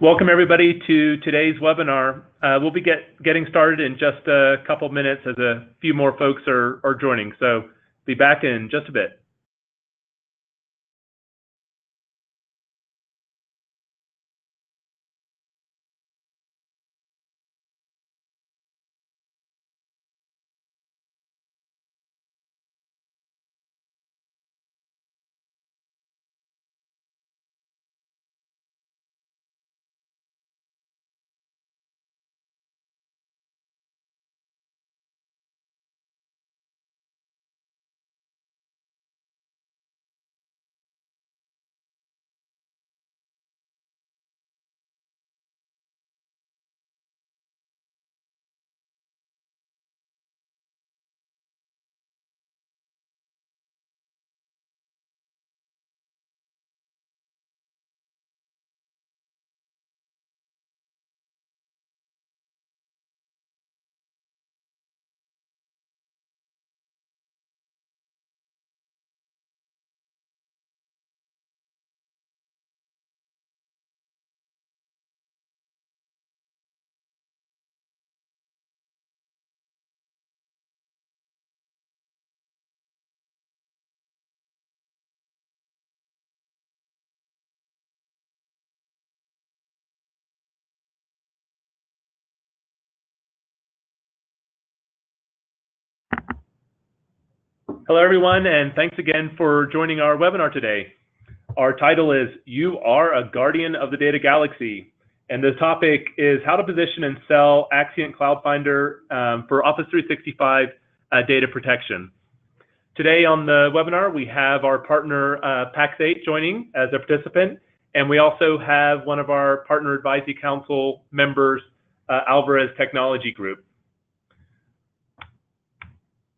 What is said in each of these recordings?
Welcome everybody to today's webinar. We'll be getting started in just a couple of minutes as a few more folks are joining. So be back in just a bit. Hello everyone, and thanks again for joining our webinar today. Our title is You Are a Guardian of the Data Galaxy, and the topic is how to position and sell Axcient CloudFinder for Office 365 Data Protection. Today on the webinar, we have our partner Pax8 joining as a participant, and we also have one of our Partner Advisory Council members, Alvarez Technology Group.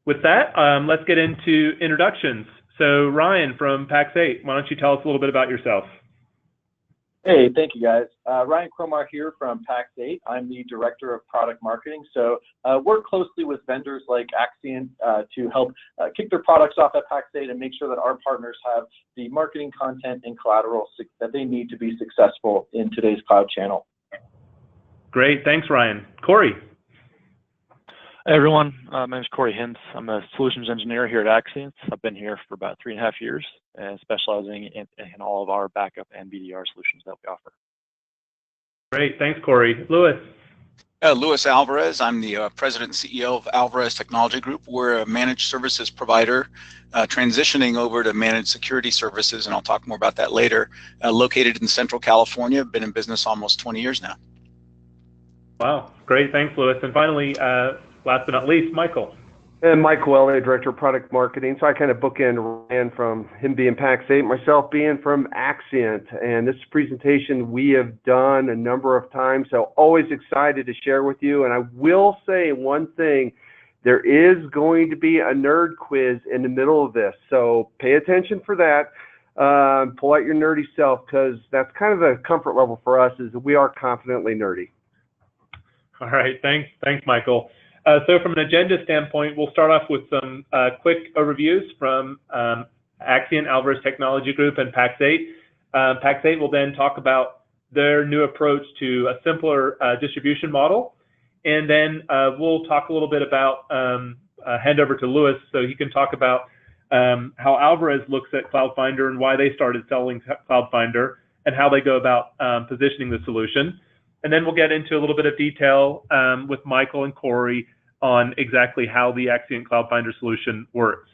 With that, let's get into introductions. So Ryan from Pax8, why don't you tell us a little bit about yourself? Hey, thank you guys. Ryan Cromar here from Pax8. I'm the Director of Product Marketing. So work closely with vendors like Axcient to help kick their products off at Pax8 and make sure that our partners have the marketing content and collateral that they need to be successful in today's cloud channel. Great, thanks Ryan. Corey. Hey everyone, my name is Corey Hintz. I'm a solutions engineer here at Axcient. I've been here for about 3.5 years and specializing in all of our backup and BDR solutions that we offer. Great, thanks Corey. Louis. Louis Alvarez. I'm the President and CEO of Alvarez Technology Group. We're a managed services provider transitioning over to managed security services, and I'll talk more about that later. Located in Central California, been in business almost 20 years now. Wow, great, thanks Louis. And finally, last but not least, Michael. And Michael Elliott, Director of Product Marketing. So I kind of bookend Ryan from him being Pax8, myself being from Axcient. And this presentation we have done a number of times, so always excited to share with you. And I will say one thing, there is going to be a nerd quiz in the middle of this. So pay attention for that. Pull out your nerdy self, because that's kind of the comfort level for us, is that we are confidently nerdy. All right, thanks Michael. So from an agenda standpoint, we'll start off with some quick overviews from Axcient, Alvarez Technology Group, and Pax8. Pax8 will then talk about their new approach to a simpler distribution model. And then we'll talk a little bit about, hand over to Louis so he can talk about how Alvarez looks at CloudFinder and why they started selling CloudFinder and how they go about positioning the solution. And then we'll get into a little bit of detail with Michael and Corey on exactly how the Axcient CloudFinder solution works.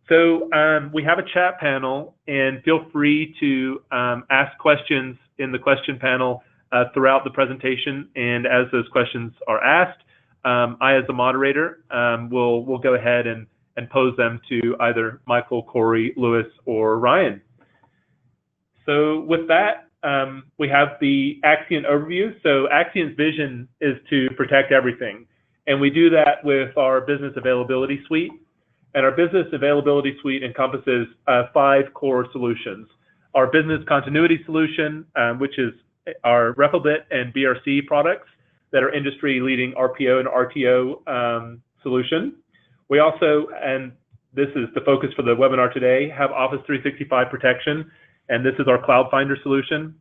So we have a chat panel, and feel free to ask questions in the question panel throughout the presentation. And as those questions are asked, I, as the moderator, will go ahead and pose them to either Michael, Corey, Louis, or Ryan. So with that, we have the Axcient overview. So Axcient's vision is to protect everything. And we do that with our business availability suite. And our business availability suite encompasses 5 core solutions. Our business continuity solution, which is our Repobit and BRC products that are industry-leading RPO and RTO solution. We also, and this is the focus for the webinar today, have Office 365 protection. And this is our CloudFinder solution.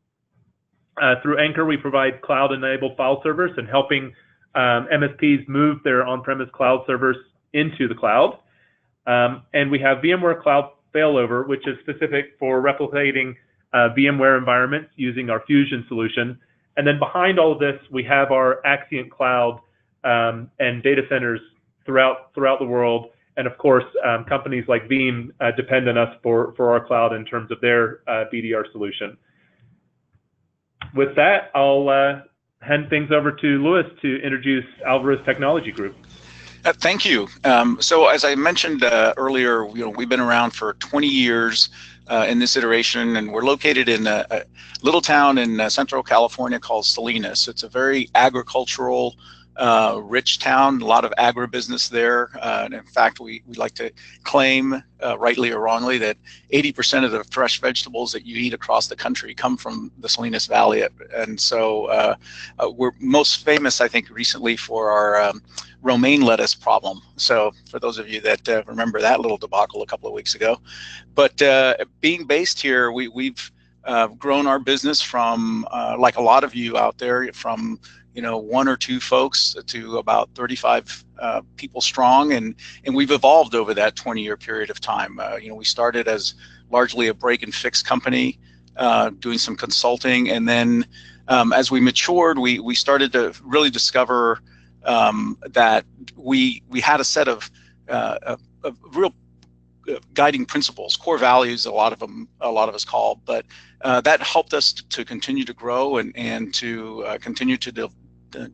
Through Anchor, we provide cloud-enabled file servers and helping MSPs move their on-premise cloud servers into the cloud. And we have VMware Cloud Failover, which is specific for replicating VMware environments using our Fusion solution. And then behind all of this, we have our Axcient Cloud and data centers throughout the world. And of course, companies like Veeam depend on us for our cloud in terms of their BDR solution. With that, I'll hand things over to Louis to introduce Alvarez Technology Group. Thank you. So as I mentioned earlier, we've been around for 20 years in this iteration, and we're located in a little town in Central California called Salinas. It's a very agricultural, rich town, a lot of agribusiness there. And in fact, we like to claim, rightly or wrongly, that 80% of the fresh vegetables that you eat across the country come from the Salinas Valley. And so we're most famous, I think, recently for our romaine lettuce problem. So for those of you that remember that little debacle a couple of weeks ago. But being based here, we've grown our business from, like a lot of you out there, from 1 or 2 folks to about 35 people strong, and we've evolved over that 20-year period of time. We started as largely a break and fix company, doing some consulting, and then as we matured, we started to really discover that we had a set of real guiding principles, core values, a lot of us call, but that helped us to continue to grow and to continue to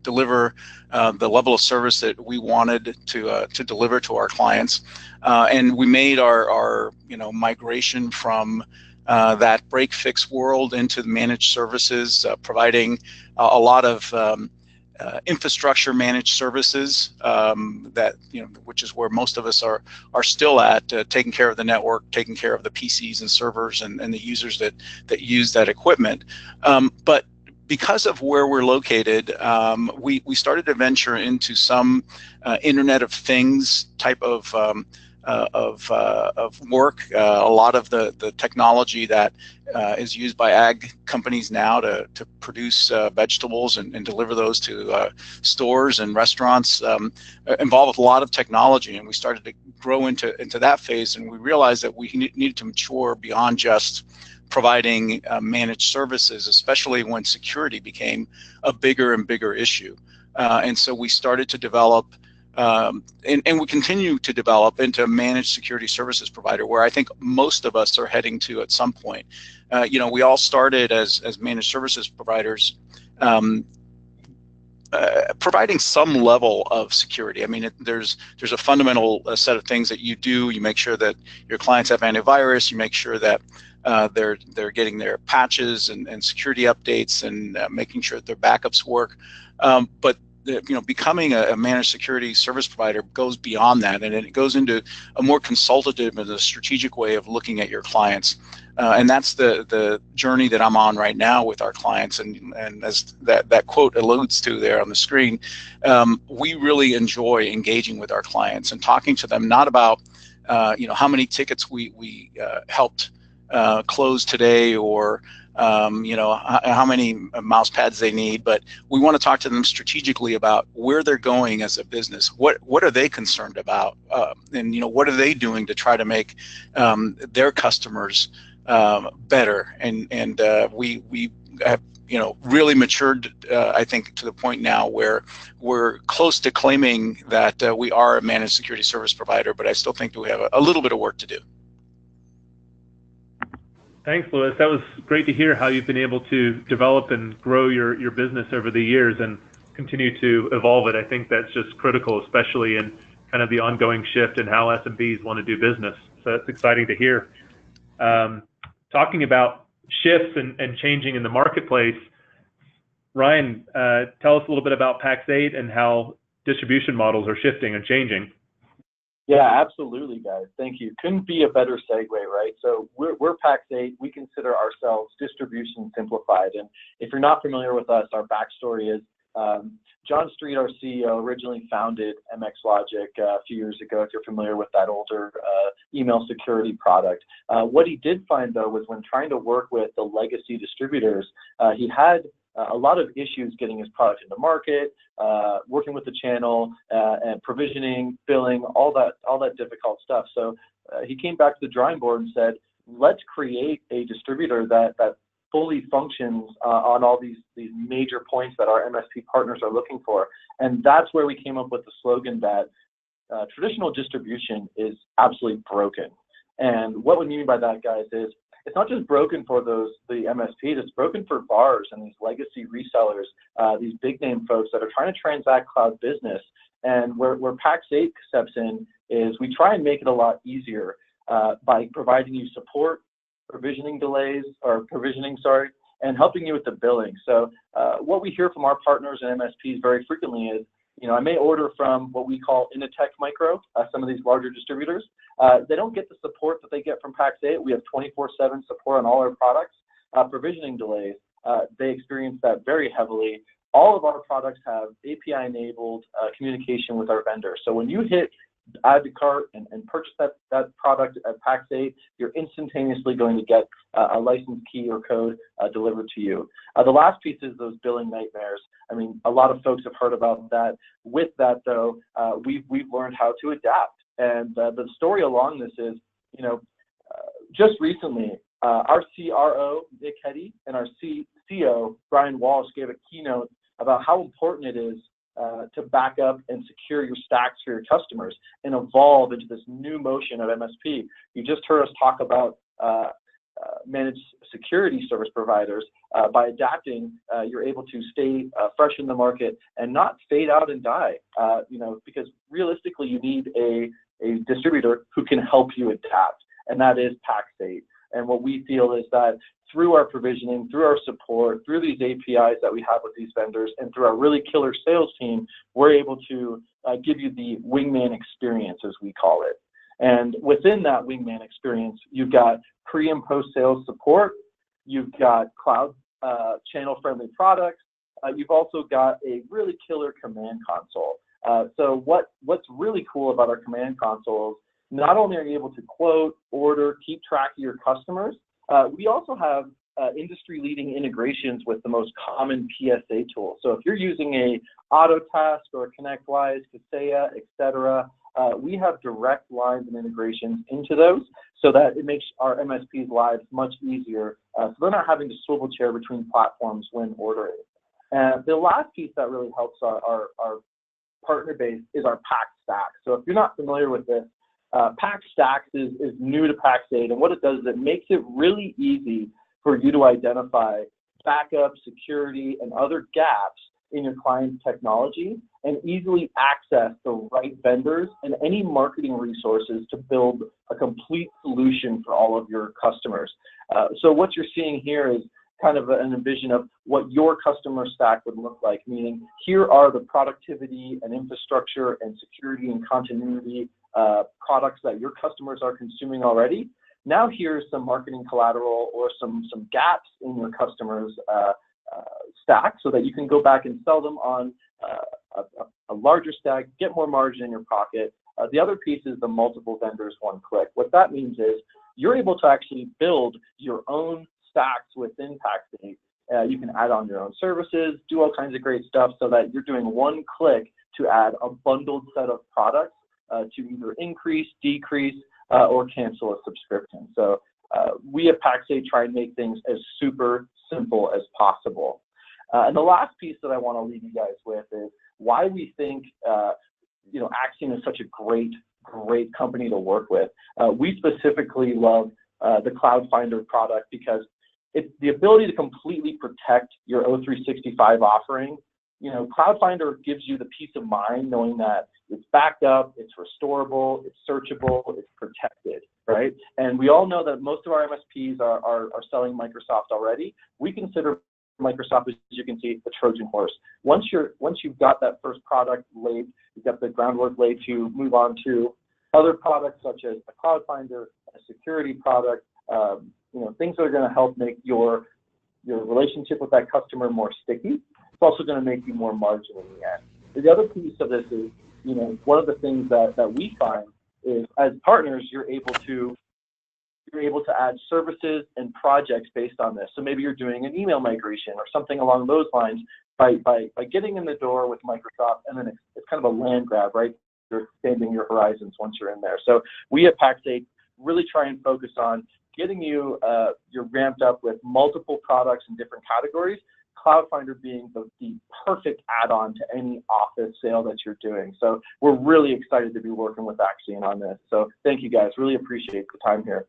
deliver the level of service that we wanted to deliver to our clients. And we made our migration from that break fix world into the managed services, providing a lot of infrastructure managed services that which is where most of us are still at, taking care of the network, taking care of the PCs and servers and the users that use that equipment. But because of where we're located, we started to venture into some Internet of Things type of work. A lot of the technology that is used by ag companies now to produce vegetables and deliver those to stores and restaurants involve a lot of technology, and we started to grow into that phase, and we realized that we needed to mature beyond just providing managed services, especially when security became a bigger and bigger issue. And so we started to develop and we continue to develop into a managed security services provider, where I think most of us are heading to at some point. We all started as managed services providers, providing some level of security. I mean, there's a fundamental set of things that you do. You make sure that your clients have antivirus. You make sure that they're getting their patches and security updates and making sure that their backups work. But becoming a managed security service provider goes beyond that, and it goes into a more consultative and a strategic way of looking at your clients. And that's the journey that I'm on right now with our clients. And as that quote alludes to there on the screen, we really enjoy engaging with our clients and talking to them, not about how many tickets we helped close today, or how many mouse pads they need, but we want to talk to them strategically about where they're going as a business. What are they concerned about, and what are they doing to try to make their customers better? And we have really matured, I think, to the point now where we're close to claiming that we are a managed security service provider, but I still think that we have a little bit of work to do. Thanks, Louis. That was great to hear how you've been able to develop and grow your business over the years and continue to evolve it. I think that's just critical, especially in kind of the ongoing shift in how SMBs want to do business. So that's exciting to hear. Talking about shifts and changing in the marketplace, Ryan, tell us a little bit about Pax8 and how distribution models are shifting and changing. Yeah, absolutely, guys. Thank you. Couldn't be a better segue, right? So we're Pax8. We consider ourselves distribution simplified. And if you're not familiar with us, our backstory is John Street, our CEO, originally founded MX Logic a few years ago, if you're familiar with that older email security product. What he did find, though, was when trying to work with the legacy distributors, he had a lot of issues getting his product into market, working with the channel, and provisioning, billing, all that difficult stuff. So he came back to the drawing board and said, let's create a distributor that fully functions on all these major points that our MSP partners are looking for. And that's where we came up with the slogan that traditional distribution is absolutely broken. And what we mean by that, guys, is it's not just broken for the MSPs, it's broken for VARs and these legacy resellers, these big name folks that are trying to transact cloud business. And where Pax8 steps in is we try and make it a lot easier by providing you support, provisioning, and helping you with the billing. So what we hear from our partners and MSPs very frequently is, I may order from what we call Initech Micro, some of these larger distributors. They don't get the support that they get from Pax8. We have 24/7 support on all our products. Provisioning delays, they experience that very heavily. All of our products have API-enabled communication with our vendors. So when you hit add to cart and purchase that product at Pax8, you're instantaneously going to get a license key or code delivered to you. The last piece is those billing nightmares. I mean, a lot of folks have heard about that. With that, though, we've learned how to adapt. And the story along this is, just recently, our CRO, Nick Hetty, and our CO, Brian Walsh, gave a keynote about how important it is to back up and secure your stacks for your customers and evolve into this new motion of MSP. You just heard us talk about managed security service providers. By adapting, you're able to stay fresh in the market and not fade out and die, because realistically you need a distributor who can help you adapt, and that is Pax8. And what we feel is that through our provisioning, through our support, through these APIs that we have with these vendors, and through our really killer sales team, we're able to give you the wingman experience, as we call it. And within that wingman experience, you've got pre and post sales support, you've got cloud channel-friendly products, you've also got a really killer command console. So what's really cool about our command console is not only are you able to quote, order, keep track of your customers, we also have industry-leading integrations with the most common PSA tools. So if you're using a Autotask or a ConnectWise, Kaseya, etc., we have direct lines and integrations into those so that it makes our MSPs' lives much easier. So they're not having to swivel chair between platforms when ordering. And the last piece that really helps our partner base is our Pax Stack. So if you're not familiar with this, Pax Stacks is new to Pax8, and what it does is it makes it really easy for you to identify backup, security, and other gaps in your client's technology and easily access the right vendors and any marketing resources to build a complete solution for all of your customers. So what you're seeing here is kind of an envision of what your customer stack would look like, meaning here are the productivity and infrastructure and security and continuity products that your customers are consuming already. Now here's some marketing collateral or some gaps in your customers' stack so that you can go back and sell them on a larger stack, get more margin in your pocket. The other piece is the multiple vendors, one click. What that means is you're able to actually build your own stacks within Pax8. You can add on your own services, do all kinds of great stuff so that you're doing one click to add a bundled set of products to either increase, decrease, or cancel a subscription. So we at Pax8 try and make things as super simple as possible. And the last piece that I want to leave you guys with is why we think Axcient is such a great company to work with. We specifically love the CloudFinder product because it's the ability to completely protect your O365 offering. CloudFinder gives you the peace of mind knowing that it's backed up, it's restorable, it's searchable, it's protected, right? And we all know that most of our MSPs are selling Microsoft already. We consider Microsoft, as you can see, the Trojan horse. Once you've got that first product laid, you've got the groundwork laid to move on to other products such as a CloudFinder, a security product, things that are going to help make your relationship with that customer more sticky. It's also going to make you more margin in the end. The other piece of this is, one of the things that we find is as partners, you're able to add services and projects based on this. So maybe you're doing an email migration or something along those lines by getting in the door with Microsoft, and then it's kind of a land grab, right? You're expanding your horizons once you're in there. So we at Pax8 really try and focus on getting you're ramped up with multiple products in different categories, CloudFinder being the perfect add-on to any Office sale that you're doing. So we're really excited to be working with Axcient on this. So thank you guys, really appreciate the time here.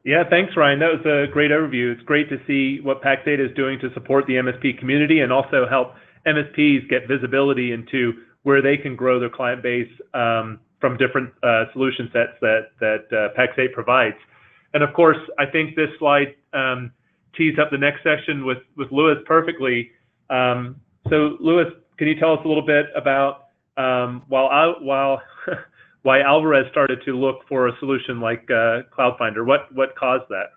Yeah, thanks, Ryan. That was a great overview. It's great to see what Pax8 is doing to support the MSP community and also help MSPs get visibility into where they can grow their client base from different solution sets that Pax8 provides. And of course, I think this slide tees up the next section with Louis perfectly. So Louis, can you tell us a little bit about why Alvarez started to look for a solution like CloudFinder? What caused that?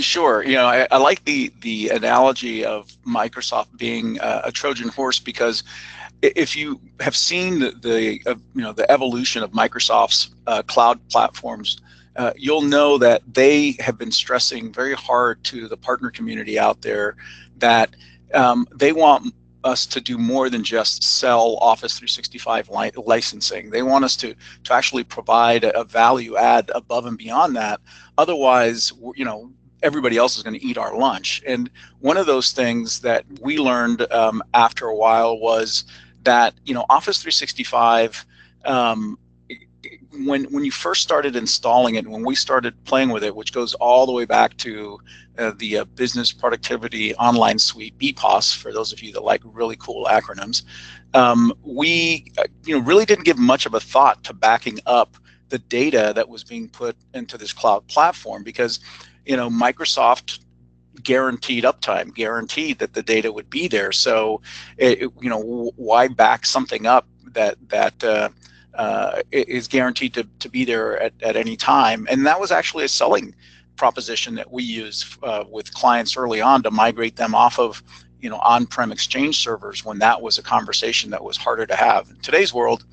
Sure. I like the analogy of Microsoft being a Trojan horse, because if you have seen the evolution of Microsoft's cloud platforms, you'll know that they have been stressing very hard to the partner community out there that they want us to do more than just sell Office 365 licensing. They want us to actually provide a value add above and beyond that. Otherwise, everybody else is going to eat our lunch. And one of those things that we learned after a while was that Office 365, when you first started installing it, when we started playing with it, which goes all the way back to the Business Productivity Online Suite, BPOS, for those of you that like really cool acronyms, we really didn't give much of a thought to backing up the data that was being put into this cloud platform, because Microsoft guaranteed uptime, guaranteed that the data would be there. So why back something up that is guaranteed to be there at any time? And that was actually a selling proposition that we used with clients early on to migrate them off of on-prem Exchange servers, when that was a conversation that was harder to have. In today's world,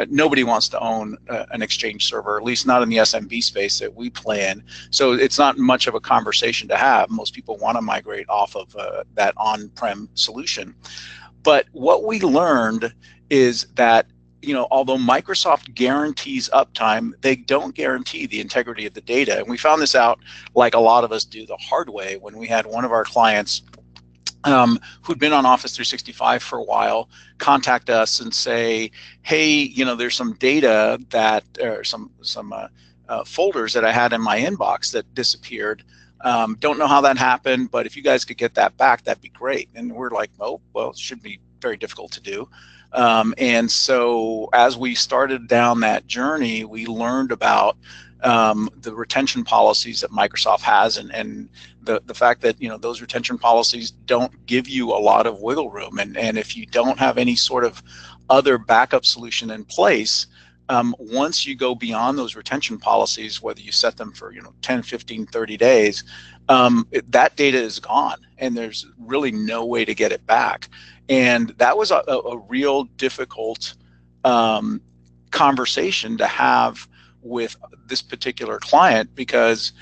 nobody wants to own an Exchange server, at least not in the SMB space that we play in. So it's not much of a conversation to have. Most people want to migrate off of that on-prem solution. But what we learned is that although Microsoft guarantees uptime, they don't guarantee the integrity of the data. And we found this out, like a lot of us do, the hard way, when we had one of our clients who'd been on Office 365 for a while contact us and say, hey, there's some data that, or some folders that I had in my inbox that disappeared. Don't know how that happened, but if you guys could get that back, that'd be great. And we're like, oh, well, it should be very difficult to do. And so as we started down that journey, we learned about the retention policies that Microsoft has, and the fact that those retention policies don't give you a lot of wiggle room. And if you don't have any sort of other backup solution in place, once you go beyond those retention policies, whether you set them for 10, 15, 30 days, that data is gone, and there's really no way to get it back. And that was a real difficult conversation to have with this particular client, because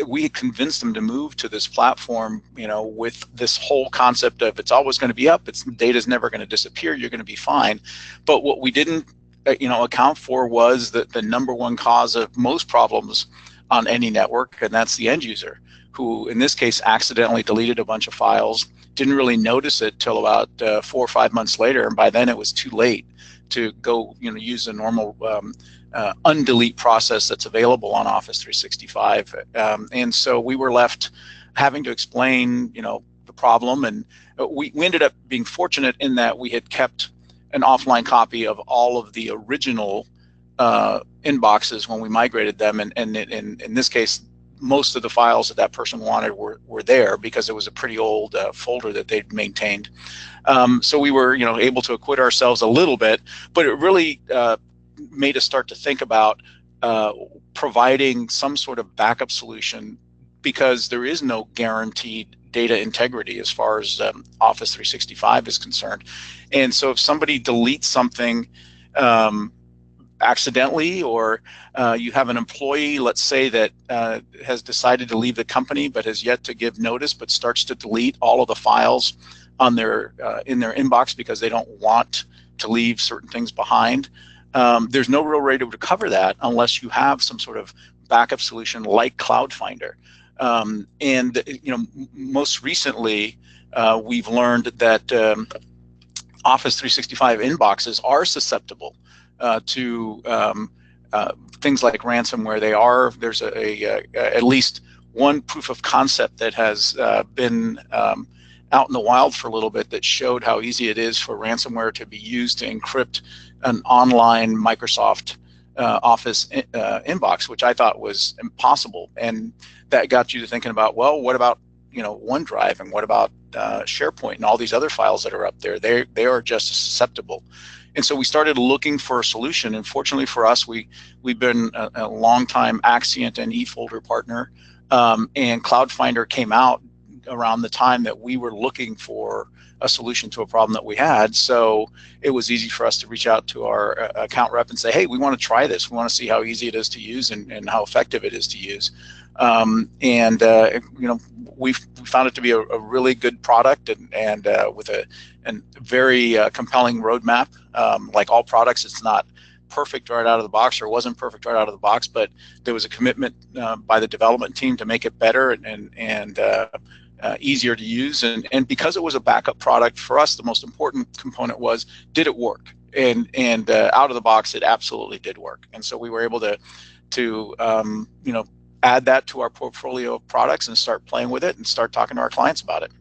we had convinced them to move to this platform, with this whole concept of it's always going to be up, data's never going to disappear, you're going to be fine. But what we didn't account for was that the number one cause of most problems on any network, and that's the end user, who in this case accidentally deleted a bunch of files, didn't really notice it till about 4 or 5 months later, and by then it was too late to go use a normal undelete process that's available on Office 365. And so we were left having to explain the problem, and we ended up being fortunate in that we had kept an offline copy of all of the original inboxes when we migrated them, and in this case, most of the files that person wanted were there, because it was a pretty old folder that they'd maintained. So we were able to acquit ourselves a little bit, but it really made us start to think about providing some sort of backup solution, because there is no guaranteed data integrity as far as Office 365 is concerned. And so if somebody deletes something accidentally, or you have an employee, let's say, that has decided to leave the company but has yet to give notice, but starts to delete all of the files on their in their inbox because they don't want to leave certain things behind, there's no real way to recover that unless you have some sort of backup solution like CloudFinder. And most recently, we've learned that Office 365 inboxes are susceptible to things like ransomware. There's at least one proof of concept that has been out in the wild for a little bit that showed how easy it is for ransomware to be used to encrypt an online Microsoft Office inbox, which I thought was impossible. And that got you to thinking about, well, what about OneDrive, and what about SharePoint and all these other files that are up there? They are just as susceptible. And so we started looking for a solution. And fortunately for us, we've been a long-time Axcient and eFolder partner, and CloudFinder came out around the time that we were looking for a solution to a problem that we had. So it was easy for us to reach out to our account rep and say, hey, we want to try this. We want to see how easy it is to use and how effective it is to use. We found it to be a really good product, and with a very compelling roadmap. Like all products, it's not perfect right out of the box, or wasn't perfect right out of the box, but there was a commitment by the development team to make it better and easier to use. And because it was a backup product, for us, the most important component was, did it work? And out of the box, it absolutely did work. And so we were able to add that to our portfolio of products and start playing with it and start talking to our clients about it.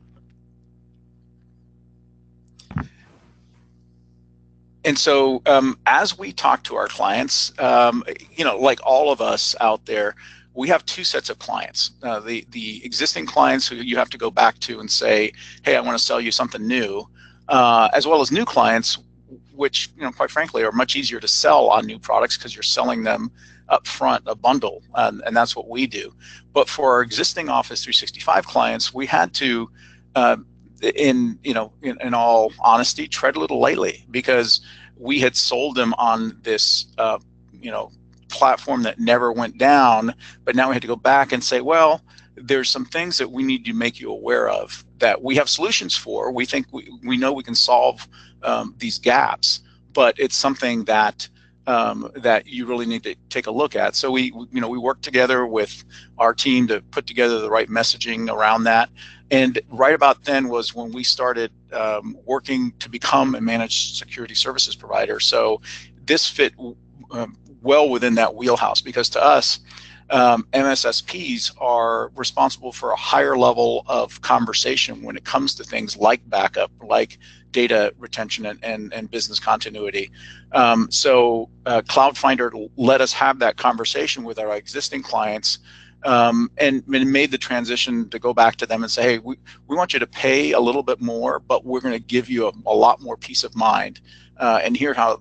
And so as we talk to our clients, like all of us out there, we have two sets of clients. The existing clients who you have to go back to and say, hey, I want to sell you something new, as well as new clients, which, quite frankly, are much easier to sell on new products because you're selling them up front, a bundle, and that's what we do. But for our existing Office 365 clients, we had to, in all honesty, tread a little lightly, because we had sold them on this, platform that never went down. But now we had to go back and say, well, there's some things that we need to make you aware of that we have solutions for. We think we know we can solve these gaps, but it's something that that you really need to take a look at. So we worked together with our team to put together the right messaging around that. And right about then was when we started working to become a managed security services provider. So this fit well within that wheelhouse, because to us, MSSPs are responsible for a higher level of conversation when it comes to things like backup, like data retention and business continuity. So CloudFinder let us have that conversation with our existing clients, and made the transition to go back to them and say, hey, we want you to pay a little bit more, but we're going to give you a lot more peace of mind. And here's how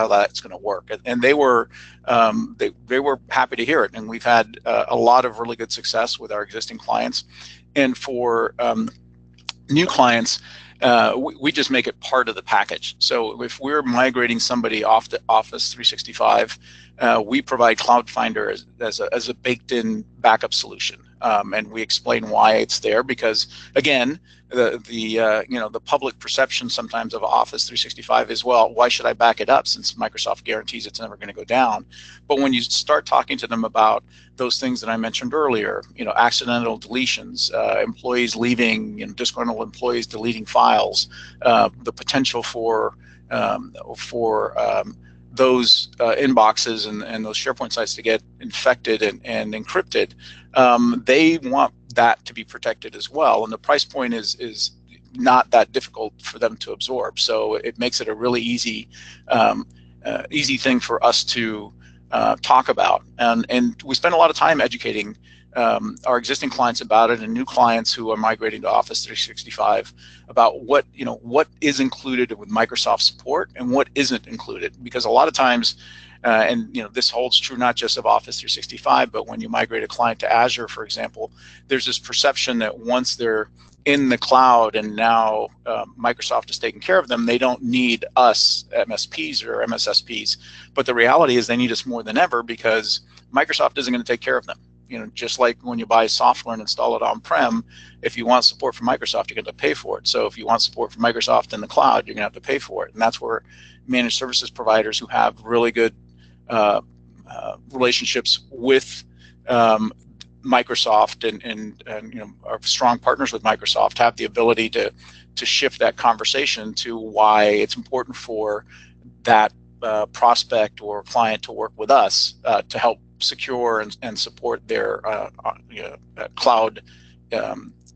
that's going to work. And they were happy to hear it. And we've had a lot of really good success with our existing clients. And for new clients, we just make it part of the package. So if we're migrating somebody off to Office 365, we provide CloudFinder as a baked-in backup solution, and we explain why it's there, because again, the public perception sometimes of Office 365 is, well, why should I back it up since Microsoft guarantees it's never going to go down? But when you start talking to them about those things that I mentioned earlier, accidental deletions, employees leaving, disgruntled employees deleting files, the potential for those inboxes and those SharePoint sites to get infected and encrypted, they want that to be protected as well. And the price point is not that difficult for them to absorb. So it makes it a really easy thing for us to talk about. And we spend a lot of time educating our existing clients about it, and new clients who are migrating to Office 365 about what is included with Microsoft support and what isn't included. Because a lot of times And this holds true not just of Office 365, but when you migrate a client to Azure, for example, there's this perception that once they're in the cloud and now Microsoft is taking care of them, they don't need us MSPs or MSSPs. But the reality is they need us more than ever, because Microsoft isn't going to take care of them. Just like when you buy software and install it on-prem, if you want support from Microsoft, you're going to pay for it. So if you want support from Microsoft in the cloud, you're going to have to pay for it. And that's where managed services providers who have really good relationships with Microsoft and are strong partners with Microsoft have the ability to shift that conversation to why it's important for that prospect or client to work with us to help secure and support their cloud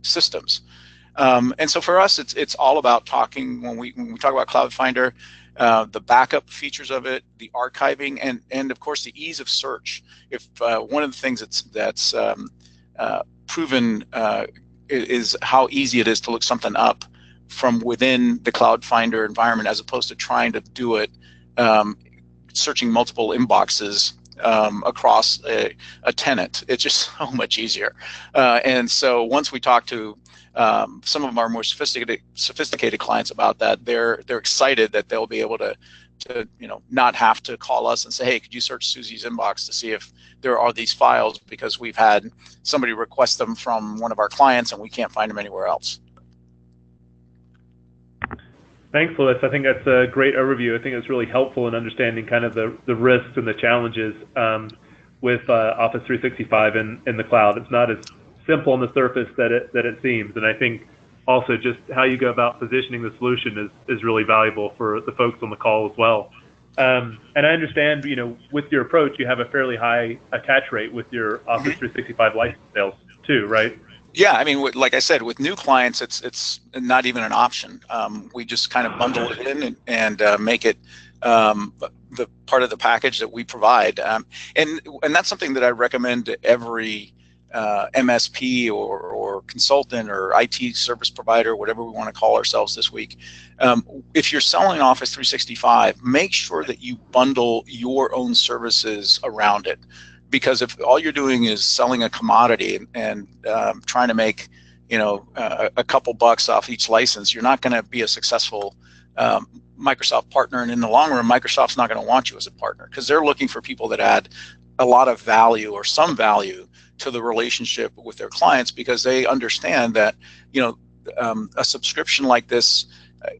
systems. And so for us, it's all about talking when we talk about CloudFinder, the backup features of it, the archiving, and of course the ease of search. If one of the things that's proven is how easy it is to look something up from within the CloudFinder environment, as opposed to trying to do it searching multiple inboxes across a tenant. It's just so much easier. And so once we talk to some of our more sophisticated clients about that, they're excited that they'll be able to not have to call us and say, hey, could you search Susie's inbox to see if there are these files, because we've had somebody request them from one of our clients and we can't find them anywhere else. Thanks, Louis. I think that's a great overview. I think it's really helpful in understanding kind of the risks and the challenges with Office 365 in the cloud. It's not as simple on the surface that it seems, and I think also just how you go about positioning the solution is really valuable for the folks on the call as well. And I understand, with your approach, you have a fairly high attach rate with your Office 365 license sales too, right? Yeah, I mean, like I said, with new clients, it's not even an option. We just kind of bundle it in and make it the part of the package that we provide. And that's something that I recommend to every MSP or consultant or IT service provider, whatever we want to call ourselves this week. If you're selling Office 365, make sure that you bundle your own services around it. Because if all you're doing is selling a commodity and trying to make a couple bucks off each license, you're not going to be a successful Microsoft partner. And in the long run, Microsoft's not going to want you as a partner, because they're looking for people that add a lot of value or some value to the relationship with their clients, because they understand that a subscription like this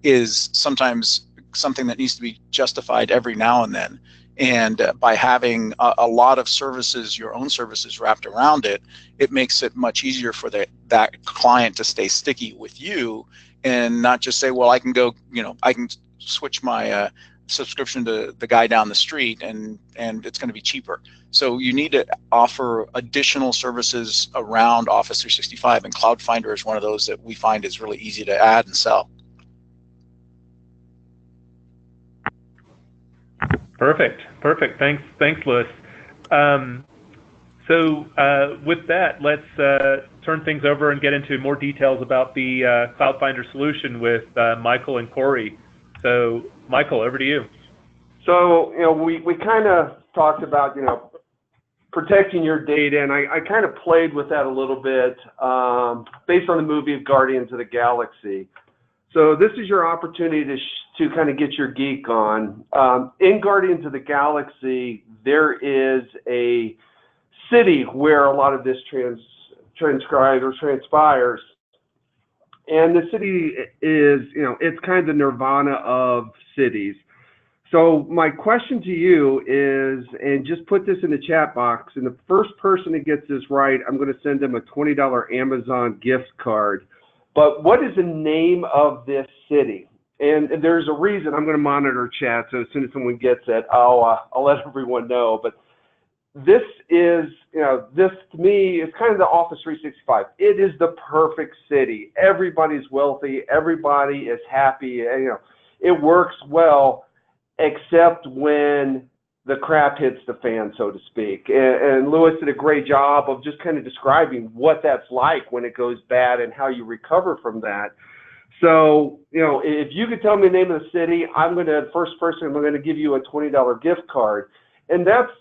is sometimes something that needs to be justified every now and then. And by having a lot of services, your own services wrapped around it, it makes it much easier for that client to stay sticky with you and not just say, well, I can go, I can switch my subscription to the guy down the street and it's going to be cheaper. So you need to offer additional services around Office 365, and CloudFinder is one of those that we find is really easy to add and sell. Perfect. Thanks, Louis. So with that, let's turn things over and get into more details about the CloudFinder solution with Michael and Corey. So Michael, over to you. So we kind of talked about protecting your data, and I kind of played with that a little bit based on the movie of Guardians of the Galaxy. So this is your opportunity to kind of get your geek on. In Guardians of the Galaxy, there is a city where a lot of this transpires. And the city is, it's kind of the nirvana of cities. So my question to you is, and just put this in the chat box, and the first person that gets this right, I'm going to send them a $20 Amazon gift card. But what is the name of this city? And there's a reason. I'm going to monitor chat, so as soon as someone gets it, I'll let everyone know. But this is, this to me is kind of the Office 365. It is the perfect city. Everybody's wealthy. Everybody is happy. And, it works well, except when the crap hits the fan, so to speak. And Louis did a great job of just kind of describing what that's like when it goes bad and how you recover from that. So, if you could tell me the name of the city, first person, I'm going to give you a $20 gift card. And that's,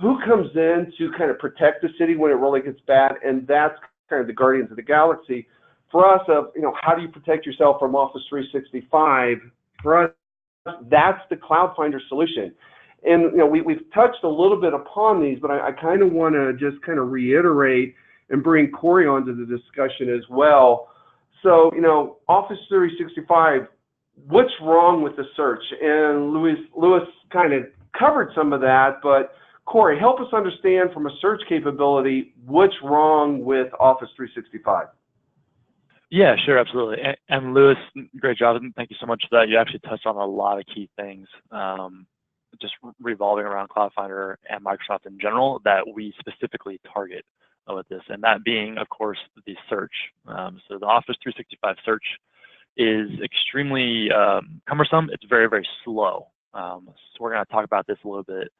who comes in to kind of protect the city when it really gets bad, and that's kind of the Guardians of the Galaxy. For us, how do you protect yourself from Office 365? For us, that's the CloudFinder solution. And we've touched a little bit upon these, but I kind of want to just kind of reiterate and bring Corey onto the discussion as well. So, Office 365, what's wrong with the search? And Lewis kind of covered some of that, but Corey, help us understand from a search capability, what's wrong with Office 365? Yeah, sure, absolutely. And Lewis, great job. Thank you so much for that. You actually touched on a lot of key things, just revolving around CloudFinder and Microsoft in general that we specifically target with this, and that being, of course, the search. So the Office 365 search is extremely cumbersome. It's very, very slow. So we're going to talk about this a little bit,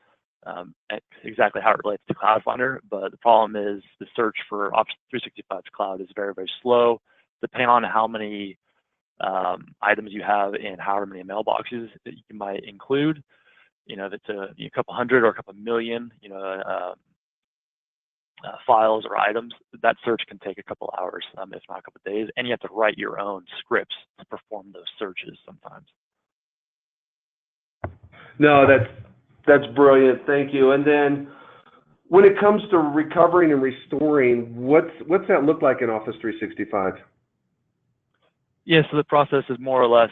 exactly how it relates to CloudFinder, but the problem is the search for Office 365's cloud is very, very slow. Depending on how many items you have in however many mailboxes that you might include, if it's a couple hundred or a couple million, files or items, that search can take a couple hours, if not a couple of days, and you have to write your own scripts to perform those searches sometimes. No, that's brilliant. Thank you. And then when it comes to recovering and restoring, what's that look like in Office 365? Yeah, so the process is more or less,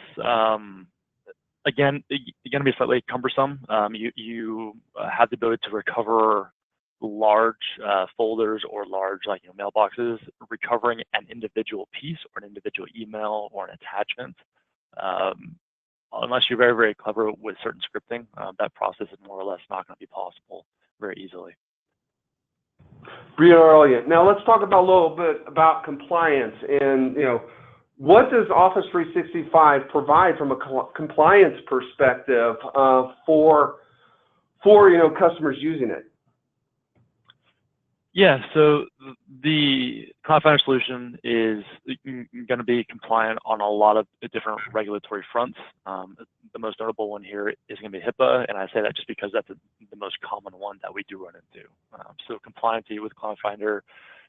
again, going to be slightly cumbersome. You have the ability to recover large folders or large mailboxes. Recovering an individual piece or an individual email or an attachment, unless you're very, very clever with certain scripting, that process is more or less not going to be possible very easily. Brilliant. Now let's talk about a little bit about compliance and what does Office 365 provide from a compliance perspective for customers using it? Yeah, so the CloudFinder solution is going to be compliant on a lot of different regulatory fronts. The most notable one here is going to be HIPAA, and I say that just because that's the most common one that we do run into. So compliancy with CloudFinder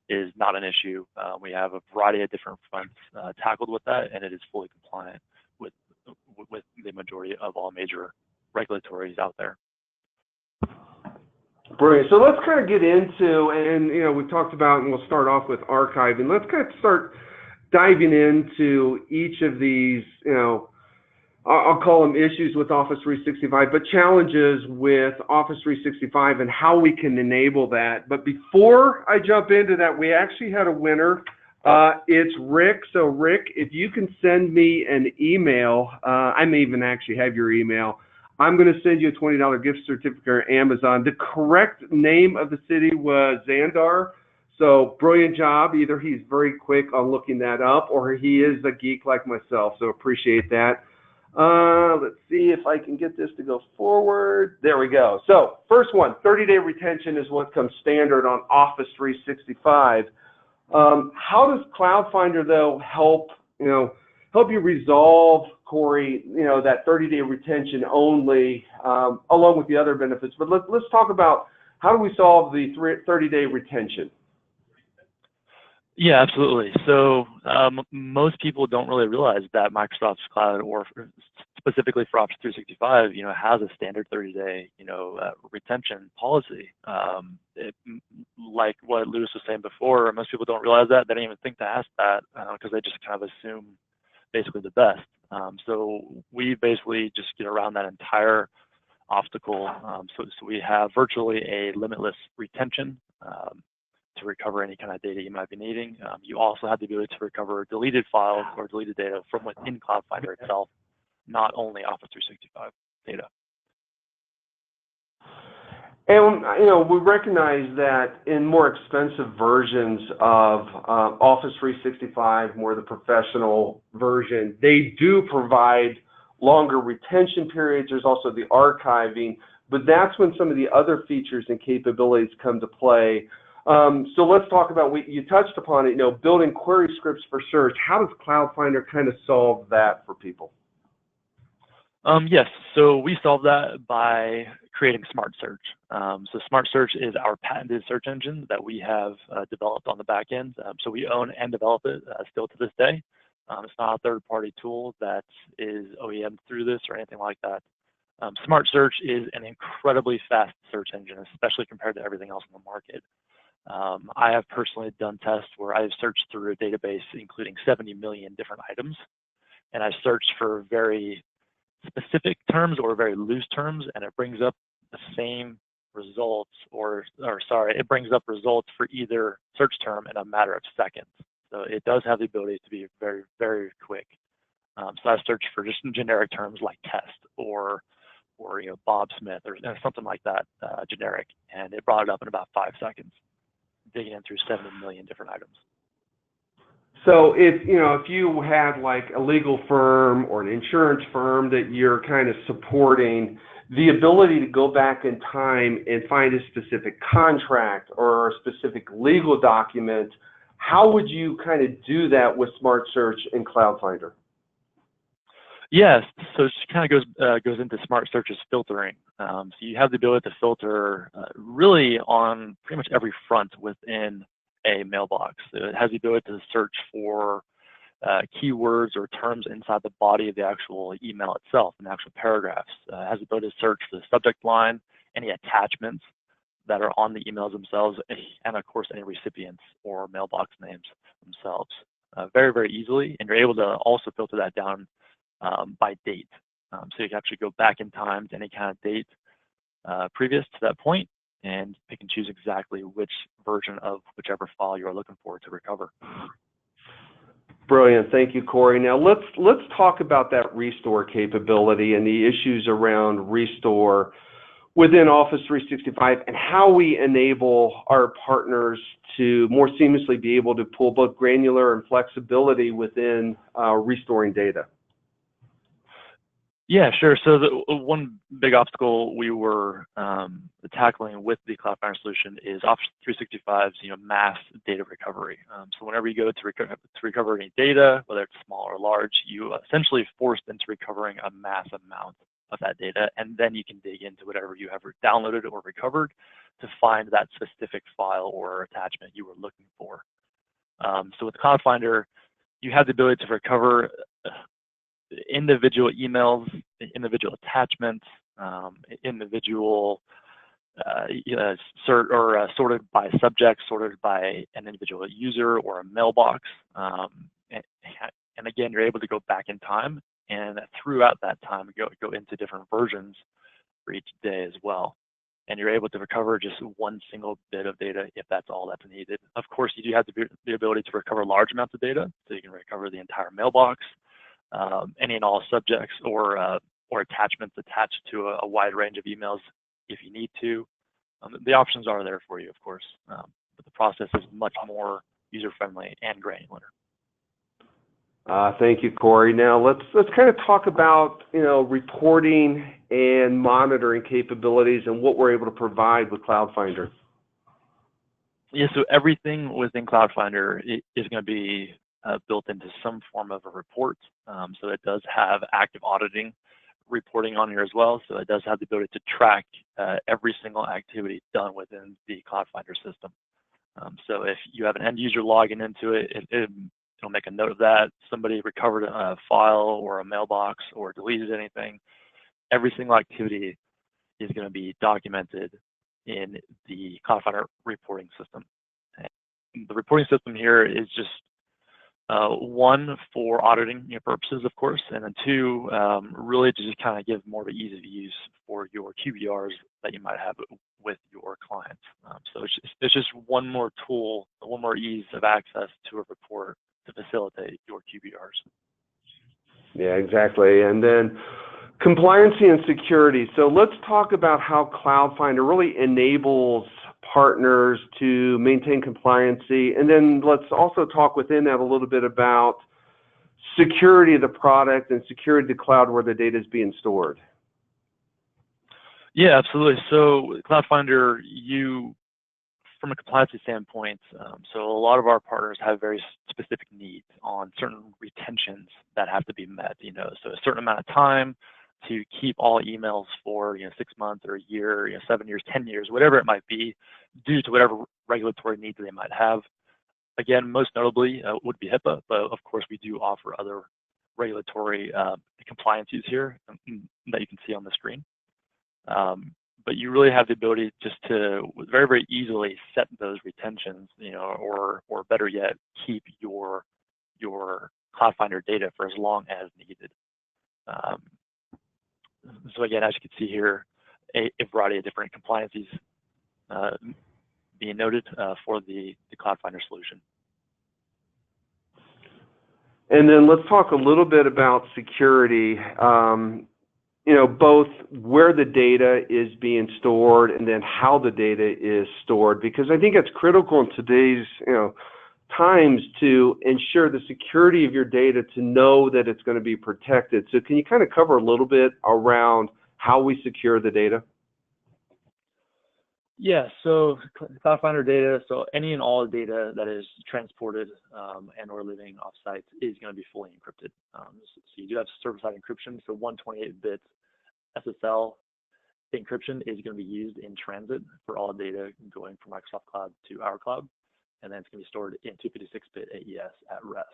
is not an issue. We have a variety of different fronts tackled with that, and it is fully compliant with the majority of all major regulatories out there. Brilliant. So let's kind of get into, and we've talked about, and we'll start off with archiving. Let's kind of start diving into each of these, I'll call them issues with Office 365, but challenges with Office 365 and how we can enable that. But before I jump into that, we actually had a winner. It's Rick. So Rick, if you can send me an email, I may even actually have your email. I'm going to send you a $20 gift certificate on Amazon. The correct name of the city was Xandar. So brilliant job. Either he's very quick on looking that up or he is a geek like myself. So appreciate that. Let's see if I can get this to go forward. There we go. So first one, 30-day retention is what comes standard on Office 365. How does CloudFinder though help you resolve, Corey, that 30-day retention only, along with the other benefits? But let's talk about how do we solve the 30-day retention? Yeah, absolutely. So most people don't really realize that Microsoft's cloud, or specifically for Office 365, has a standard 30-day, retention policy. Like what Lewis was saying before, most people don't realize that. They don't even think to ask that because they just kind of assume basically the best. So we basically just get around that entire obstacle. So we have virtually a limitless retention to recover any kind of data you might be needing. You also have the ability to recover deleted files or deleted data from within CloudFinder itself, not only Office 365 data. And we recognize that in more expensive versions of Office 365, more the professional version, they do provide longer retention periods. There's also the archiving, but that's when some of the other features and capabilities come to play. So let's talk about, you touched upon it, building query scripts for search. How does CloudFinder kind of solve that for people? Yes, so we solve that by creating Smart Search. So Smart Search is our patented search engine that we have developed on the back end. So we own and develop it still to this day. It's not a third-party tool that is OEM through this or anything like that. Smart Search is an incredibly fast search engine, especially compared to everything else in the market. I have personally done tests where I've searched through a database including 70 million different items, and I've searched for very specific terms or very loose terms, and it brings up the same results, it brings up results for either search term in a matter of seconds. So it does have the ability to be very, very quick. So I searched for just generic terms like test or Bob Smith or something like that, generic, and it brought it up in about 5 seconds, digging in through 70 million different items. So if you had like a legal firm or an insurance firm that you're kind of supporting, the ability to go back in time and find a specific contract or a specific legal document, how would you kind of do that with Smart Search and CloudFinder? Yes, so it kind of goes into Smart Search's filtering. So you have the ability to filter really on pretty much every front within a mailbox. It has the ability to search for keywords or terms inside the body of the actual email itself, in the actual paragraphs. It has the ability to search for the subject line, any attachments that are on the emails themselves, and of course any recipients or mailbox names themselves very, very easily. And you're able to also filter that down by date. So you can actually go back in time to any kind of date previous to that point and pick and choose exactly which version of whichever file you're looking for to recover. Brilliant, thank you, Corey. Now let's talk about that restore capability and the issues around restore within Office 365 and how we enable our partners to more seamlessly be able to pull both granular and flexibility within restoring data. Yeah, sure. So the one big obstacle we were tackling with the CloudFinder solution is Office 365's mass data recovery. So whenever you go to recover any data, whether it's small or large, you essentially forced into recovering a mass amount of that data, and then you can dig into whatever you have downloaded or recovered to find that specific file or attachment you were looking for. So with CloudFinder, you have the ability to recover individual emails, individual attachments, individual sorted by subject, sorted by an individual user or a mailbox. And again, you're able to go back in time and throughout that time go into different versions for each day as well. And you're able to recover just one single bit of data if that's all that's needed. Of course, you do have the ability to recover large amounts of data, so you can recover the entire mailbox, any and all subjects or attachments attached to a wide range of emails if you need to. The options are there for you, of course, but the process is much more user-friendly and granular. Thank you, Corey. Now let's kind of talk about reporting and monitoring capabilities and what we're able to provide with CloudFinder. Yeah, so everything within CloudFinder is going to be built into some form of a report. So it does have active auditing reporting on here as well. So it does have the ability to track every single activity done within the CloudFinder system. So if you have an end user logging into it, it'll make a note of that. Somebody recovered a file or a mailbox or deleted anything. Every single activity is going to be documented in the CloudFinder reporting system. And the reporting system here is just one, for auditing purposes, of course, and then two, really to just kind of give more of an ease of use for your QBRs that you might have with your clients. So it's just one more tool, one more ease of access to a report to facilitate your QBRs. Yeah, exactly. And then compliancy and security. So let's talk about how CloudFinder really enables partners to maintain compliancy. And then let's also talk within that a little bit about security of the product and security of the cloud where the data is being stored. Yeah, absolutely. So CloudFinder, from a compliancy standpoint, so a lot of our partners have very specific needs on certain retentions that have to be met, so a certain amount of time, to keep all emails for 6 months or a year, 7 years, 10 years, whatever it might be, due to whatever regulatory needs they might have. Again, most notably would be HIPAA, but of course we do offer other regulatory compliances here that you can see on the screen. But you really have the ability just to very, very easily set those retentions, or better yet, keep your CloudFinder data for as long as needed. So again, as you can see here, a variety of different compliances being noted for the CloudFinder solution. And then let's talk a little bit about security. Both where the data is being stored and then how the data is stored, because I think it's critical in today's times to ensure the security of your data, to know that it's going to be protected. So can you kind of cover a little bit around how we secure the data? Yeah, so CloudFinder data, so any and all data that is transported and or living offsite is going to be fully encrypted. So you do have server-side encryption, so 128-bit SSL encryption is going to be used in transit for all data going from Microsoft Cloud to our cloud, and then it's going to be stored in 256-bit AES at rest.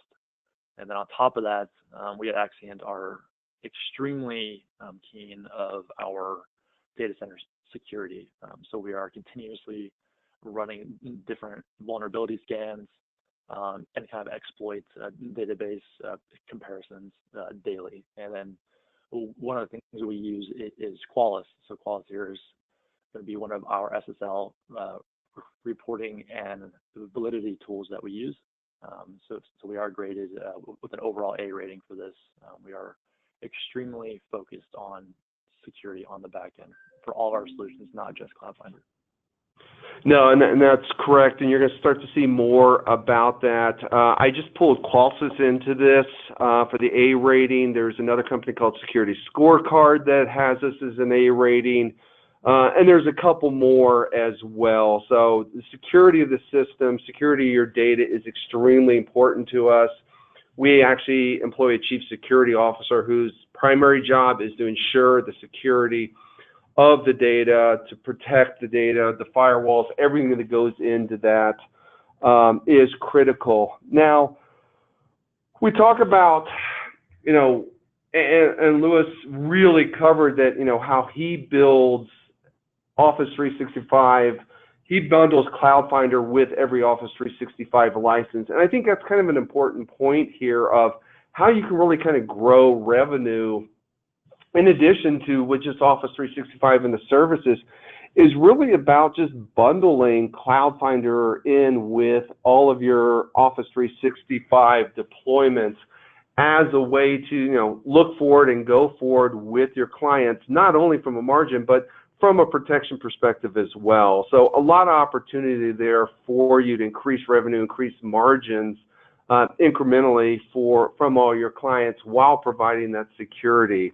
And then on top of that, we at Axcient are extremely keen of our data centers security. So we are continuously running different vulnerability scans and kind of exploit database comparisons daily. And then one of the things we use is Qualys. So Qualys here is going to be one of our SSL reporting and validity tools that we use. So we are graded with an overall A rating for this. We are extremely focused on security on the back end for all of our solutions, not just CloudFinder. No, and that's correct, and you're going to start to see more about that. I just pulled Qualys into this for the A rating. There's another company called Security Scorecard that has us as an A rating, and there's a couple more as well. So the security of the system, security of your data is extremely important to us. We actually employ a chief security officer whose primary job is to ensure the security of the data, to protect the data, the firewalls, everything that goes into that is critical. Now, we talk about, and Louis really covered that, how he builds Office 365. He bundles CloudFinder with every Office 365 license. And I think that's kind of an important point here of how you can really kind of grow revenue in addition to with just Office 365 and the services, is really about just bundling CloudFinder in with all of your Office 365 deployments as a way to, look forward and go forward with your clients, not only from a margin, but from a protection perspective as well. So a lot of opportunity there for you to increase revenue, increase margins incrementally from all your clients while providing that security.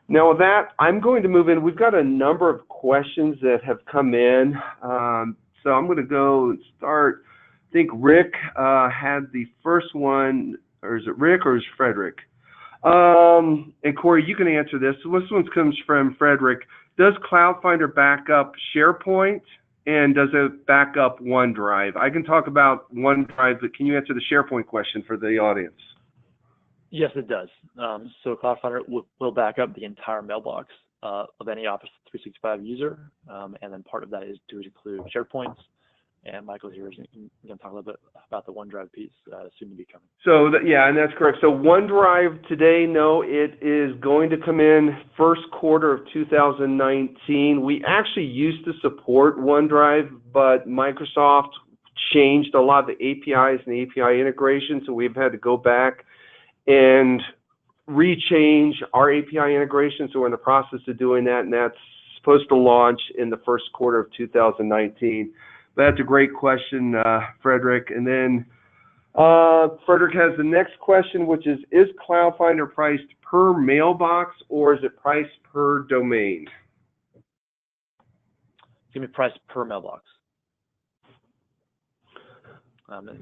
Now with that, I'm going to move in. We've got a number of questions that have come in. So I'm going to go and start. I think Rick had the first one, or is it Rick or is it Frederick? And Corey, you can answer this. So this one comes from Frederick. Does CloudFinder back up SharePoint, and does it back up OneDrive? I can talk about OneDrive, but can you answer the SharePoint question for the audience? Yes, it does. So CloudFinder will back up the entire mailbox of any Office 365 user, and then part of that is to include SharePoints. And Michael here is going to talk a little bit about the OneDrive piece soon to be coming. So yeah, and that's correct. So OneDrive today, no, it is going to come in first quarter of 2019. We actually used to support OneDrive, but Microsoft changed a lot of the APIs and the API integration, so we've had to go back and rechange our API integration. So we're in the process of doing that, and that's supposed to launch in the first quarter of 2019. That's a great question, Frederick. And then Frederick has the next question, which is CloudFinder priced per mailbox or is it priced per domain? It's going to be priced per mailbox.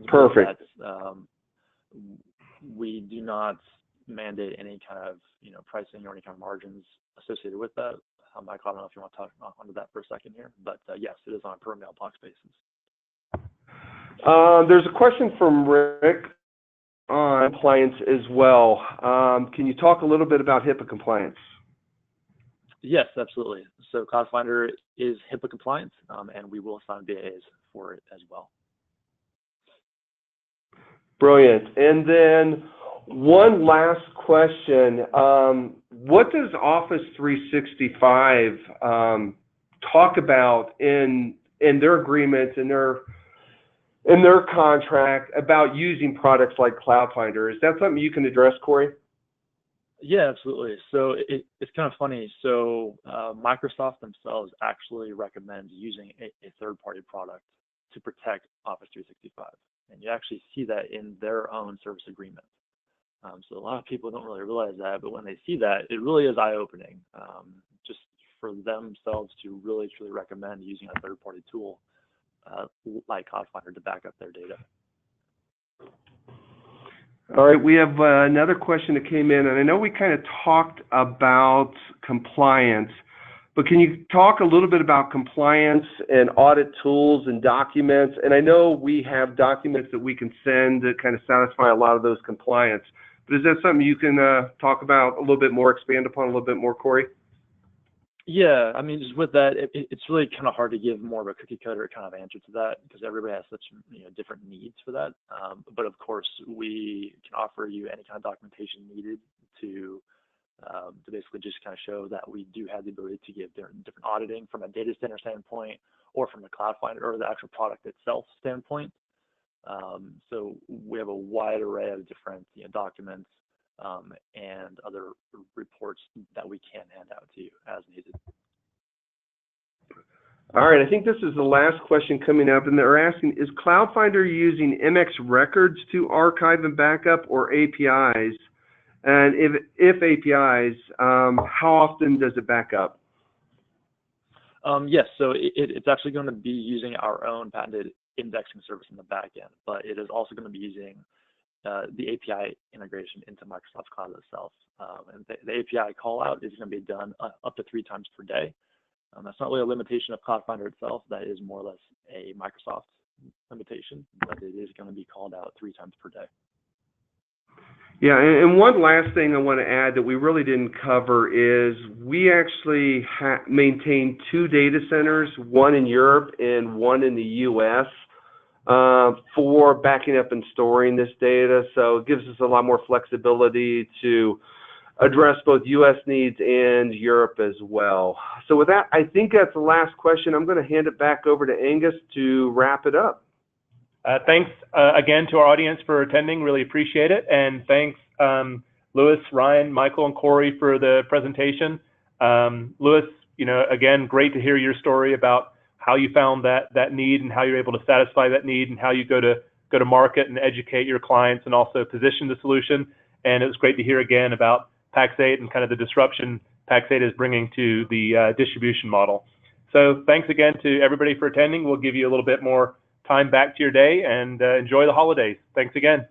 Perfect. We do not mandate any kind of pricing or any kind of margins associated with that. Michael, I don't know if you want to talk onto that for a second here, but yes, it is on a per mailbox basis. There's a question from Rick on compliance as well. Can you talk a little bit about HIPAA compliance? Yes, absolutely. So CloudFinder is HIPAA compliant, and we will assign BAs for it as well. Brilliant. And then one last question. What does Office 365 talk about in their agreements, in their contract about using products like CloudFinder? Is that something you can address, Corey? Yeah, absolutely. So it's kind of funny. So Microsoft themselves actually recommend using a third-party product to protect Office 365. And you actually see that in their own service agreement. So a lot of people don't really realize that, but when they see that, it really is eye-opening, just for themselves to really, truly recommend using a third-party tool like CloudFinder to back up their data. All right, we have another question that came in, and I know we kind of talked about compliance, but can you talk a little bit about compliance and audit tools and documents? And I know we have documents that we can send that kind of satisfy a lot of those compliance, but is that something you can talk about a little bit more, expand upon a little bit more, Corey? Yeah, I mean, just with that, it's really kind of hard to give more of a cookie cutter kind of answer to that because everybody has such different needs for that. But of course, we can offer you any kind of documentation needed to basically just kind of show that we do have the ability to give different auditing from a data center standpoint or from the CloudFinder or the actual product itself standpoint. So we have a wide array of different documents and other reports that we can hand out to you as needed. All right, I think this is the last question coming up, and they're asking, is CloudFinder using MX records to archive and backup or APIs? And if APIs, how often does it back up? Yes, so it's actually going to be using our own patented indexing service in the back end, but it is also going to be using the API integration into Microsoft Cloud itself. And the API call out is going to be done up to 3 times per day. That's not really a limitation of CloudFinder itself. That is more or less a Microsoft limitation, but it is going to be called out 3 times per day. Yeah, and one last thing I want to add that we really didn't cover is we actually maintain 2 data centers, one in Europe and one in the U.S. For backing up and storing this data. So it gives us a lot more flexibility to address both U.S. needs and Europe as well. So with that, I think that's the last question. I'm going to hand it back over to Angus to wrap it up. Thanks again to our audience for attending. Really appreciate it. And thanks, Louis, Ryan, Michael, and Corey for the presentation. Louis, again, great to hear your story about how you found that need and how you're able to satisfy that need and how you go to market and educate your clients and also position the solution. And it was great to hear again about Pax8 and kind of the disruption Pax8 is bringing to the distribution model. So thanks again to everybody for attending. We'll give you a little bit more time back to your day and enjoy the holidays. Thanks again.